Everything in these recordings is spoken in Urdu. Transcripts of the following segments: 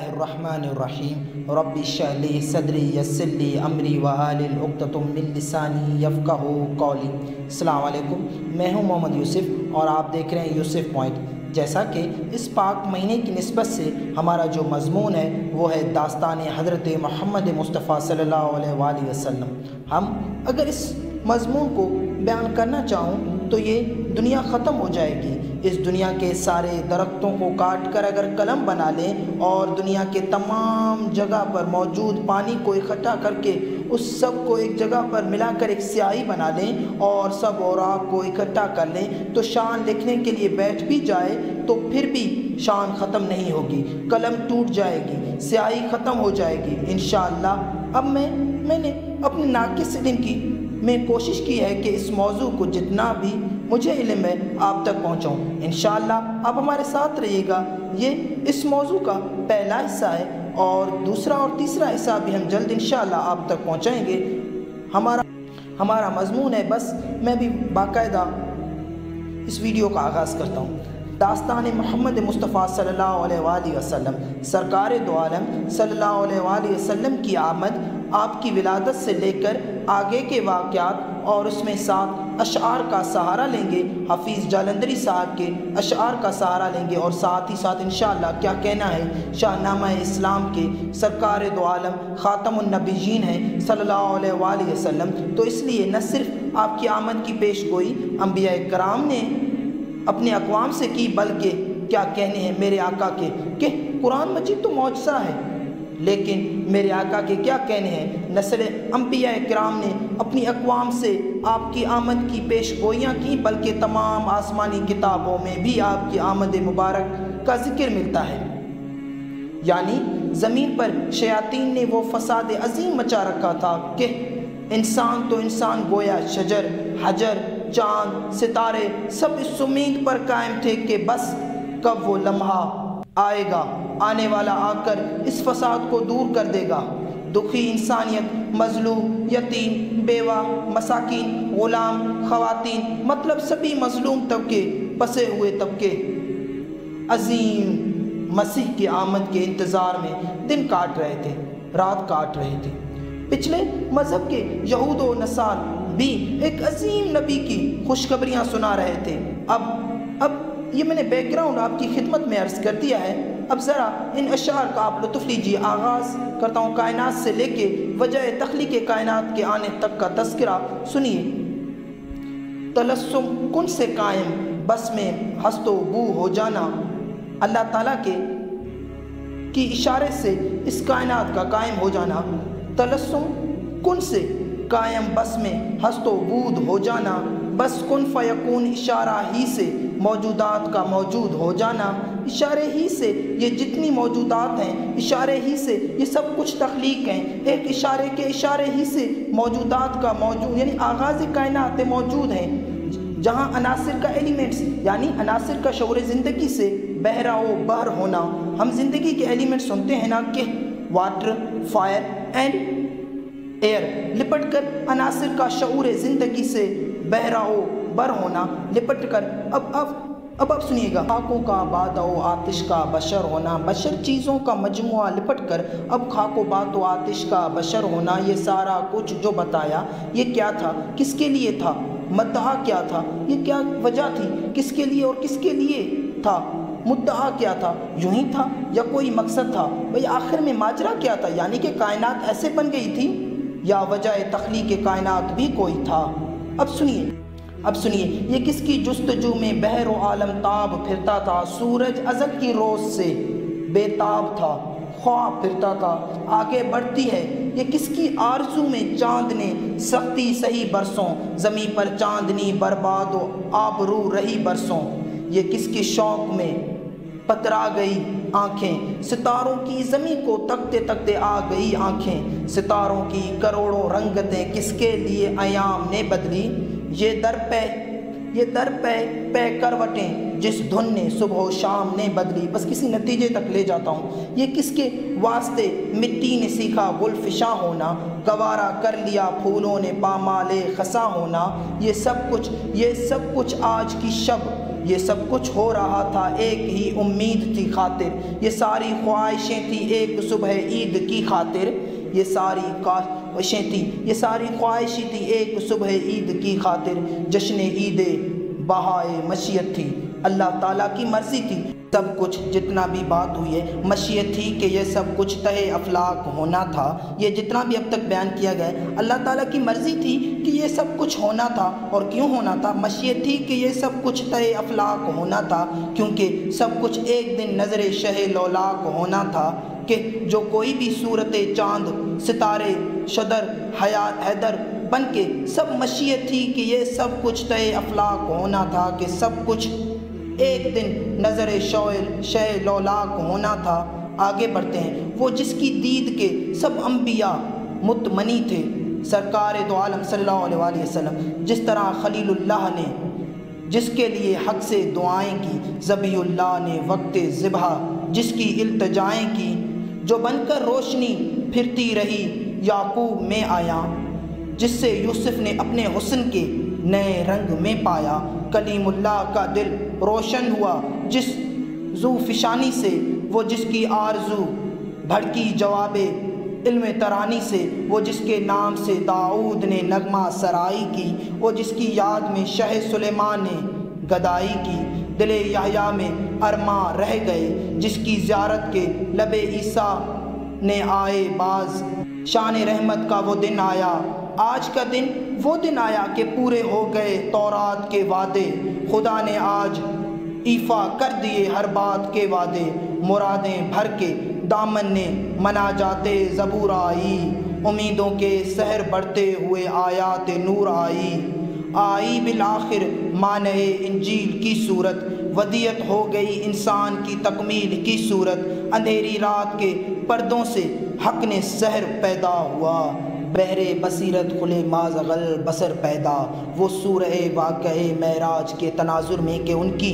اللہ الرحمن الرحیم رب اشرح لی صدری یسر لی امری واحلل عقدۃ من لسانی یفقہوا قولی۔ السلام علیکم، میں ہوں محمد یوسف اور آپ دیکھ رہے ہیں یوسف پوائنٹ۔ جیسا کہ اس پاک مہینے کی نسبت سے ہمارا جو مضمون ہے وہ ہے داستان حضرت محمد مصطفیٰ صلی اللہ علیہ وآلہ وسلم۔ ہم اگر اس مضمون کو بیان کرنا چاہوں تو یہ دنیا ختم ہو جائے گی۔ اس دنیا کے سارے درختوں کو کاٹ کر اگر قلم بنا لیں اور دنیا کے تمام جگہ پر موجود پانی کو اکٹھا کر کے اس سب کو ایک جگہ پر ملا کر ایک سیاہی بنا لیں اور سب اوراق کو اکٹھا کر لیں تو شان لکھنے کے لیے بیٹھ بھی جائے تو پھر بھی شان ختم نہیں ہوگی، قلم ٹوٹ جائے گی، سیاہی ختم ہو جائے گی انشاءاللہ۔ اب میں نے اپنے ناقص علم کی میں کوشش کی ہے کہ اس موضوع کو جتنا بھی مجھے علم ہے آپ تک پہنچاؤں۔ انشاءاللہ آپ ہمارے ساتھ رہیے گا۔ یہ اس موضوع کا پہلا حصہ ہے اور دوسرا اور تیسرا حصہ بھی ہم جلد انشاءاللہ آپ تک پہنچائیں گے۔ ہمارا مضمون ہے، بس میں بھی باقاعدہ اس ویڈیو کا آغاز کرتا ہوں۔ داستان محمد مصطفیٰ صلی اللہ علیہ وآلہ وسلم، سرکار دو عالم صلی اللہ علیہ وآلہ وسلم کی آمد، آپ کی ولادت سے لے کر آگے کے واقعات اور اس میں 7 اشعار کا سہارا لیں گے، حفیظ جالندری صاحب کے اشعار کا سہارا لیں گے اور ساتھ ہی ساتھ انشاءاللہ کیا کہنا ہے شاہ نامہ اسلام کے سرکار دو عالم خاتم النبیین ہیں صلی اللہ علیہ وآلہ وسلم۔ تو اس لیے نہ صرف آپ کی آمد کی پیش گوئی انبیاء کرام نے اپنے اقوام سے کی بلکہ کیا کہنے ہیں میرے آقا کے کہ قرآن مجید تو معجزہ ہے، لیکن میرے آقا کے کیا کہنے ہیں نسل انبیاء کرام نے اپنی اقوام سے آپ کی آمد کی پیش گوئیاں کی، بلکہ تمام آسمانی کتابوں میں بھی آپ کی آمد مبارک کا ذکر ملتا ہے۔ یعنی زمین پر شیاطین نے وہ فساد عظیم مچا رکھا تھا کہ انسان تو انسان گویا شجر، حجر، چاند، ستارے سب اس امید پر قائم تھے کہ بس کب وہ لمحہ آئے گا، آنے والا آ کر اس فساد کو دور کر دے گا۔ دکھی انسانیت، مظلوم، یتیم، بیوہ، مساکین، غلام، خواتین، مطلب سبھی مظلوم طبقے، پسے ہوئے طبقے عظیم مسیح کی آمد کے انتظار میں دن کاٹ رہے تھے، رات کاٹ رہے تھے۔ پچھلے مذہب کے یہود و نصار بھی ایک عظیم نبی کی خوشخبریاں سنا رہے تھے۔ اب یہ میں نے بیک گراؤنڈ آپ کی خدمت میں عرض کر دیا ہے، اب ذرا ان اشعار کا آپ لطف لیجیے۔ آغاز کرتا ہوں کائنات سے لے کے وجہ تخلیق کائنات کے آنے تک کا تذکرہ سنیے۔ تلسم کن سے قائم، بس میں ہست و بو ہو جانا، اللہ تعالیٰ کی اشارے سے اس کائنات کا قائم ہو جانا۔ تلسم کن سے قائم، بس میں ہست و بود ہو جانا، بس کن فیکون اشارہ ہی سے موجودات کا موجود ہو جانا۔ اشارے ہی سے یہ جتنی موجودات ہیں، اشارے ہی سے یہ سب کچھ تخلیق ہیں، ایک اشارے کے اشارے ہی سے موجودات کا موجود، یعنی آغاز کائنات موجود ہیں، جہاں عناصر کا ایلیمنٹس یعنی عناصر کا شعور زندگی سے بہرا و بحر ہونا۔ ہم زندگی کے ایلیمنٹ سنتے ہیں نا کہ واٹر، فائر اینڈ ایئر، لپٹ کر عناصر کا شعور زندگی سے بہرا و بر ہونا، لپٹ کر اب سنیے گا۔ خاکوں کا باد و آتش کا بشر ہونا، بشر چیزوں کا مجموعہ لپٹ کر اب خاک و باد و آتش کا بشر ہونا۔ یہ سارا کچھ جو بتایا یہ کیا تھا، کس کے لیے تھا، مدعا کیا تھا، یہ کیا وجہ تھی، کس کے لیے اور کس کے لیے تھا، مدعا کیا تھا، یوں ہی تھا یا کوئی مقصد تھا، بھئی آخر میں ماجرا کیا تھا، یعنی کہ کائنات ایسے بن گئی تھی یا وجہ تخلیق کائنات بھی کوئی تھا۔ اب سنیے یہ کس کی جستجو میں بحر و عالم تاب پھرتا تھا، سورج ازل کی روز سے بے تاب تھا، خواب پھرتا تھا، آگے بڑھتی ہے یہ کس کی آرزو میں چاند نے سختی سہی برسوں، زمین پر چاندنی برباد و آبرو رہی برسوں، یہ کس کے شوق میں پترا گئی آنکھیں، ستاروں کی زمین کو تکتے تکتے آ گئی آنکھیں، ستاروں کی کروڑوں رنگتیں کس کے لیے ایام نے بدلی، یہ در پہ کروٹیں جس دھن نے صبح و شام نے بدلی۔ بس کسی نتیجے تک لے جاتا ہوں، یہ کس کے واسطے مٹی نے سیکھا گل فشاں ہونا، گوارا کر لیا پھولوں نے پامال خزاں ہونا، یہ سب کچھ آج کی شب یہ سب کچھ ہو رہا تھا ایک ہی امید تھی خاطر، یہ ساری خواہشیں تھیں ایک صبح عید کی خاطر، یہ ساری خواہشیں تھیں، یہ ساری خواہشیں تھیں ایک صبح عید کی خاطر، جشن عید بہائے مشیت تھی، اللہ تعالیٰ کی مرضی تھی۔ سب کچھ جتنا بھی بات ہوئی ہے مشیت تھی کہ یہ سب کچھ تہے افلاک ہونا تھا، یہ جتنا بھی اب تک بیان کیا گیا ہے اللہ تعالیٰ کی مرضی تھی کہ یہ سب کچھ ہونا تھا۔ اور کیوں ہونا تھا؟ مشیت تھی کہ یہ سب کچھ تہے افلاک ہونا تھا، کیونکہ سب کچھ ایک دن نظر شہ لولاک ہونا تھا، کہ جو کوئی بھی صورت چاند ستارے شدر حیدر بن کے سب مشیت تھی کہ یہ سب کچھ تہے افلاک ہونا تھا، کہ سب کچھ ایک دن نظر شہ لولاک ہونا تھا۔ آگے بڑھتے ہیں۔ وہ جس کی دید کے سب انبیاء متمنی تھے، سرکار دو عالم صلی اللہ علیہ وسلم، جس طرح خلیل اللہ نے جس کے لیے حق سے دعائیں کی، ذبیح اللہ نے وقت ذبح جس کی التجائیں کی، جو بن کر روشنی پھرتی رہی یعقوب میں آیا، جس سے یوسف نے اپنے حسن کے نئے رنگ میں پایا، کلیم اللہ کا دل روشن ہوا جس ذو فشانی سے، وہ جس کی آرزو بھڑکی جواب علم ترانی سے، وہ جس کے نام سے داؤد نے نغمہ سرائی کی، وہ جس کی یاد میں شہ سلیمان نے گدائی کی، دل یحییٰ میں ارماں رہ گئے، جس کی زیارت کے لب عیسیٰ نے آئے باز، شان رحمت کا وہ دن آیا، آج کا دن وہ دن آیا کہ پورے ہو گئے تورات کے وعدے، خدا نے آج ایفا کر دیے ہر بات کے وعدے، مرادیں بھر کے دامن نے مناجاتے زبور آئی، امیدوں کے سحر بڑھتے ہوئے آیات نور آئی بالآخر مانع انجیل کی صورت، ودیت ہو گئی انسان کی تکمیل کی صورت، اندھیری رات کے پردوں سے حق نے سحر پیدا ہوا، بہرے بصیرت کھلے مازغل بصر پیدا، وہ سورہ واقعہ معراج کے تناظر میں کہ ان کی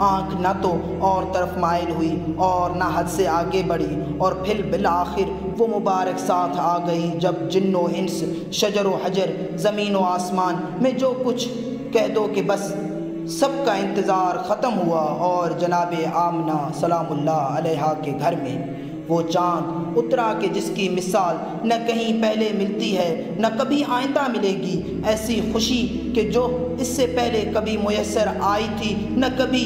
آنکھ نہ تو اور طرف مائل ہوئی اور نہ حد سے آگے بڑھی، اور پھر بالآخر وہ مبارک ساتھ آ گئی جب جن و انس شجر و حجر زمین و آسمان میں جو کچھ کہہ دو کہ بس سب کا انتظار ختم ہوا، اور جناب آمنہ سلام اللہ علیہا کے گھر میں وہ چاند اترا کہ جس کی مثال نہ کہیں پہلے ملتی ہے نہ کبھی آئندہ ملے گی، ایسی خوشی کہ جو اس سے پہلے کبھی میسر آئی تھی نہ کبھی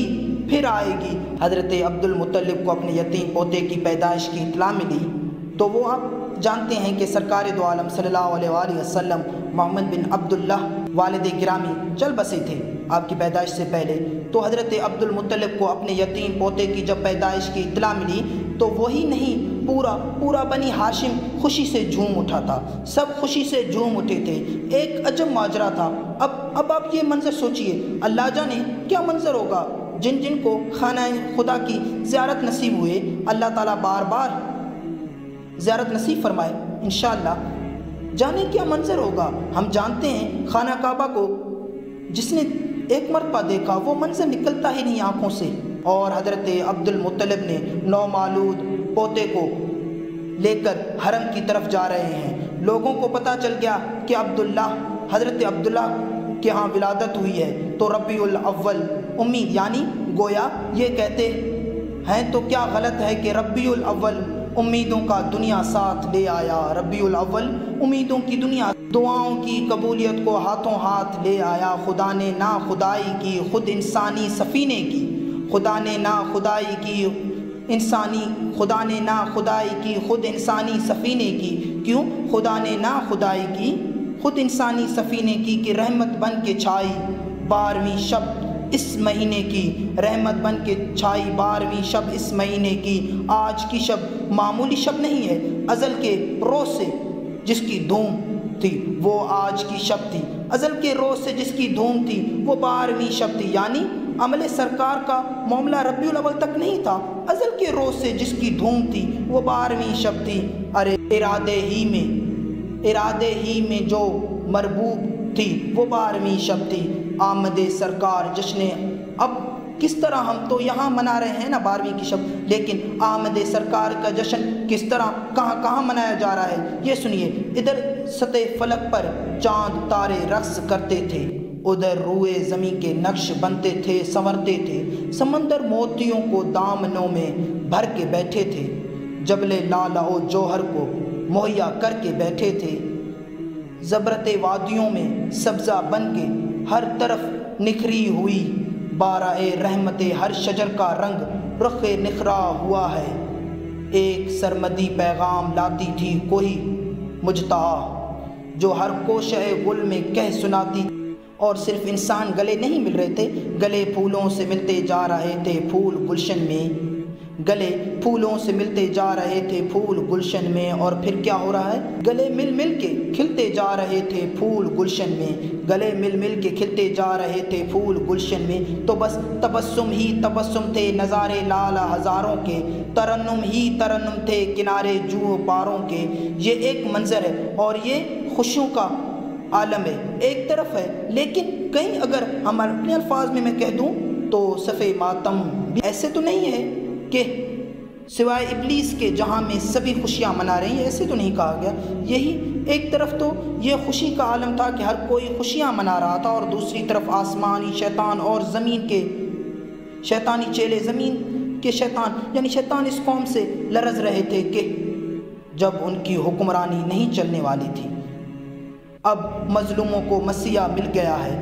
پھر آئے گی۔ حضرت عبد المطلب کو اپنے یتیم پوتے کی پیدائش کی اطلاع ملی تو وہ آپ جانتے ہیں کہ سرکار دو عالم صلی اللہ علیہ وسلم محمد بن عبداللہ والد گرامی چل بسے تھے آپ کی پیدائش سے پہلے، تو حضرت عبد المطلب کو اپنے یتیم پوتے کی جب پیدائش کی اطلاع ملی تو وہی نہیں پورا بنی ہاشم خوشی سے جھوم اٹھا تھا، سب خوشی سے جھوم اٹھے تھے، ایک عجب ماجرا تھا۔ اب آپ یہ منظر سوچئے، اللہ جانے کیا منظر ہوگا جن کو خانہ خدا کی زیارت نصیب ہوئے، اللہ تعالیٰ بار بار زیارت نصیب فرمائے انشاءاللہ، جانے کیا منظر ہوگا۔ ہم جانتے ہیں خانہ کعبہ کو جس نے ایک مرتبہ دیکھا وہ منظر نکلتا ہی نہیں آنکھوں سے، اور حضرت عبد المطلب نے نومولود پوتے کو لے کر حرم کی طرف جا رہے ہیں، لوگوں کو پتہ چل گیا کہ حضرت عبداللہ کے ہاں ولادت ہوئی ہے، تو ربیع الاول امید یعنی گویا یہ کہتے ہیں تو کیا غلط ہے کہ ربیع الاول امیدوں کا دنیا ساتھ لے آیا، ربیع الاول امیدوں کی دنیا، دعاؤں کی قبولیت کو ہاتھوں ہاتھ لے آیا، خدا نے نا خدائی کی خود انسانی سفینے کی، خدا نے نا خدائی کی خود انسانی سفینے کی، کیوں خدا نے نا خدائی کی خود انسانی سفینے کی، کہ رحمت بن کے چھائی 12ویں شب اس مہینے کی، رحمت بن کے چھائی 12ویں شب اس مہینے کی، آج کی شب معمولی شب نہیں ہے، ازل کے روز سے جس کی دھوم تھی وہ آج کی شب تھی، ازل کے روز سے جس کی دھوم تھی وہ 12ویں شب تھی، یعنی عمل سرکار کا معاملہ ربیع الاول تک نہیں تھا، ازل کے روز سے جس کی دھوم تھی وہ 12ویں شب تھی۔ ارے ارادے ہی میں جو مربوب تھی وہ 12ویں شب تھی، آمد سرکار جشن، اب کس طرح ہم تو یہاں منا رہے ہیں نا 12ویں کی شب، لیکن آمد سرکار کا جشن کس طرح کہاں منایا جا رہا ہے یہ سنیے۔ ادھر سطح فلک پر چاند تارے رقص کرتے تھے، ادھر روئے زمین کے نقش بنتے تھے، سنورتے تھے، سمندر موتیوں کو دامنوں میں بھر کے بیٹھے تھے، جبل لالہ و جوہر کو مہیا کر کے بیٹھے تھے، زبرت وادیوں میں سبزہ بن کے ہر طرف نکھری ہوئی بارہ رحمت ہر شجر کا رنگ رخ نکھرا ہوا ہے۔ ایک سرمدی پیغام لاتی تھی کوئی مجتاع، جو ہر کوشہ گل میں کہہ سناتی، اور صرف انسان گلے نہیں مل رہے تھے، گلے پھولوں سے ملتے جا رہے تھے پھول گلشن میں، گلے پھولوں سے ملتے جا رہے تھے پھول گلشن میں، اور پھر کیا ہو رہا ہے؟ گلے مل مل کے کھلتے جا رہے تھے پھول گلشن میں، گلے مل مل کے کھلتے جا رہے تھے پھول گلشن میں، تو بس تبسم ہی تبسم تھے نظارے لالہ ہزاروں کے، ترنم ہی ترنم تھے کنارے جو پاروں کے۔ یہ ایک منظر ہے اور یہ خوشیوں کا عالم ہے، ایک طرف ہے، لیکن کہیں اگر ہم اپنے الفاظ میں کہہ دوں تو صفِ ماتم بھی ایسے تو نہیں ہے کہ سوائے ابلیس کے جہاں میں سبھی خوشیاں منا رہی ہیں، ایسے تو نہیں کہا گیا۔ یہی ایک طرف تو یہ خوشی کا عالم تھا کہ ہر کوئی خوشیاں منا رہا تھا، اور دوسری طرف آسمانی شیطان اور زمین کے شیطانی چیلے، زمین کے شیطان یعنی شیطان اس قوم سے لرز رہے تھے کہ جب ان کی حکمرانی نہیں چلنے والی تھی، اب مظلوموں کو مسیح مل گیا ہے،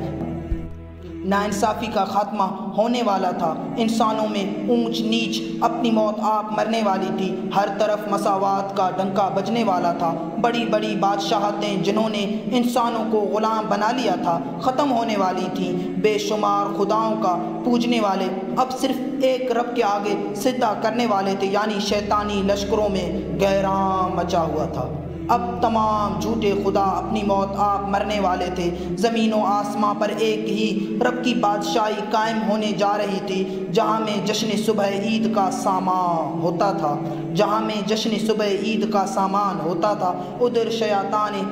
ناانصافی کا خاتمہ ہونے والا تھا، انسانوں میں اونچ نیچ، اپنی موت آپ مرنے والی تھی، ہر طرف مساوات کا ڈنکا بجنے والا تھا، بڑی بڑی بادشاہتیں جنہوں نے انسانوں کو غلام بنا لیا تھا ختم ہونے والی تھیں، بے شمار خداؤں کا پوجنے والے اب صرف ایک رب کے آگے سجدہ کرنے والے تھے، یعنی شیطانی لشکروں میں گہرام مچا ہوا تھا۔ اب تمام جھوٹے خدا اپنی موت آپ مرنے والے تھے، زمین و آسماں پر ایک ہی رب کی بادشاہی قائم ہونے جا رہی تھی، جہاں میں جشن صبح عید کا سامان ہوتا تھا، جہاں میں جشن صبح عید کا سامان ہوتا تھا، ادھر شیطان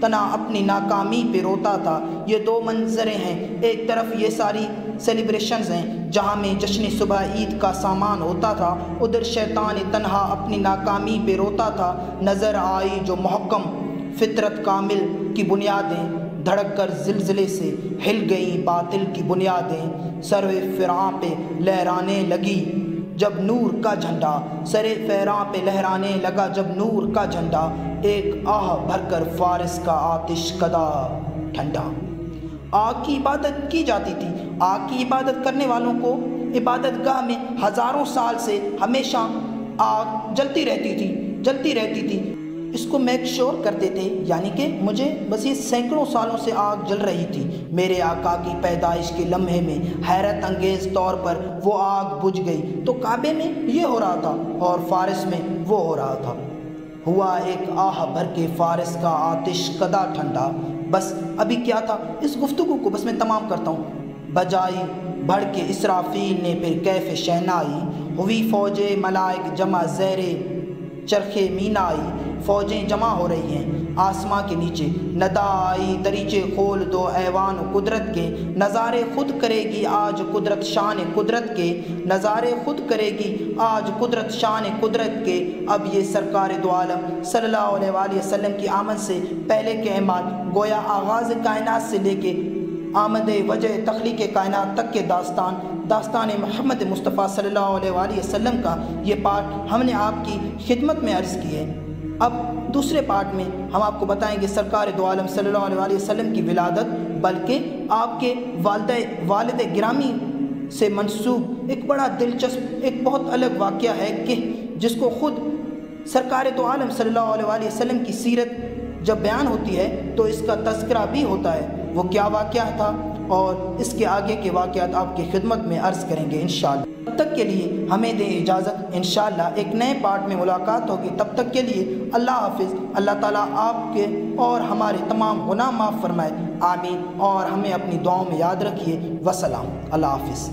تنا اپنی ناکامی پہ روتا تھا۔ یہ دو منظریں ہیں، ایک طرف یہ ساری سیلیبریشنز ہیں جہاں میں جشن صبح عید کا سامان ہوتا تھا، ادھر شیطان تنہا اپنی ناکامی پہ روتا تھا۔ نظر آئی جو محکم فطرت کامل کی بنیادیں، دھڑک کر زلزلے سے ہل گئیں باطل کی بنیادیں، سر فراں پہ لہرانے لگی جب نور کا جھنڈا، سر فراں پہ لہرانے لگا جب نور کا جھنڈا، ایک آہ بھر کر فارس کا آتش کدا ٹھنڈا۔ آگ کی عبادت کی جاتی تھی، آگ کی عبادت کرنے والوں کو عبادت گاہ میں ہزاروں سال سے ہمیشہ آگ جلتی رہتی تھی، اس کو میک شور کرتے تھے، یعنی کہ مجھے بس یہ سینکڑوں سالوں سے آگ جل رہی تھی، میرے آقا کی پیدائش کے لمحے میں حیرت انگیز طور پر وہ آگ بجھ گئی، تو کعبے میں یہ ہو رہا تھا اور فارس میں وہ ہو رہا تھا، ہوا ایک آہ بھر کے فارس کا آتش کدا ٹھنڈا۔ بس ابھی کیا تھا، اس گفتگو کو بس میں تمام کرتا ہوں۔ بجائی بڑھ کے اسرافیل نے پھر کیف شہنائی، ہوئی فوج ملائک جمع زیر چرخ مینائی، فوجیں جمع ہو رہی ہیں آسماں کے نیچے، ندا آئی دریچے کھول دو ایوان قدرت کے، نظارے خود کرے گی آج قدرت شان قدرت کے، نظارے خود کرے گی آج قدرت شان قدرت کے۔ اب یہ سرکار دو عالم صلی اللہ علیہ وآلہ وسلم کی آمد سے پہلے کے اعمال، گویا آغاز کائنات سے لے کے آمد وجہ تخلیق کائنات تک کے داستان محمد مصطفیٰ صلی اللہ علیہ وآلہ وسلم کا یہ پارٹ ہم نے آپ کی خدمت میں عرض کی ہے۔ اب دوسرے پارٹ میں ہم آپ کو بتائیں گے سرکار دو عالم صلی اللہ علیہ وآلہ وسلم کی ولادت، بلکہ آپ کے والد گرامی سے منسوب ایک بڑا دلچسپ، ایک بہت الگ واقعہ ہے کہ جس کو خود سرکار دو عالم صلی اللہ علیہ وآلہ وسلم کی سیرت جب بیان ہوتی ہے تو اس کا تذکرہ بھی ہوتا ہے۔ وہ کیا واقعہ تھا اور اس کے آگے کے واقعات آپ کی خدمت میں عرض کریں گے انشاءاللہ۔ تب تک کے لیے ہمیں دیں اجازت، انشاءاللہ ایک نئے پارٹ میں ملاقات ہوگی، تب تک کے لیے اللہ حافظ۔ اللہ تعالیٰ آپ کے اور ہمارے تمام گناہ معاف فرمائے، آمین، اور ہمیں اپنی دعاؤں میں یاد رکھیے۔ وسلام، اللہ حافظ۔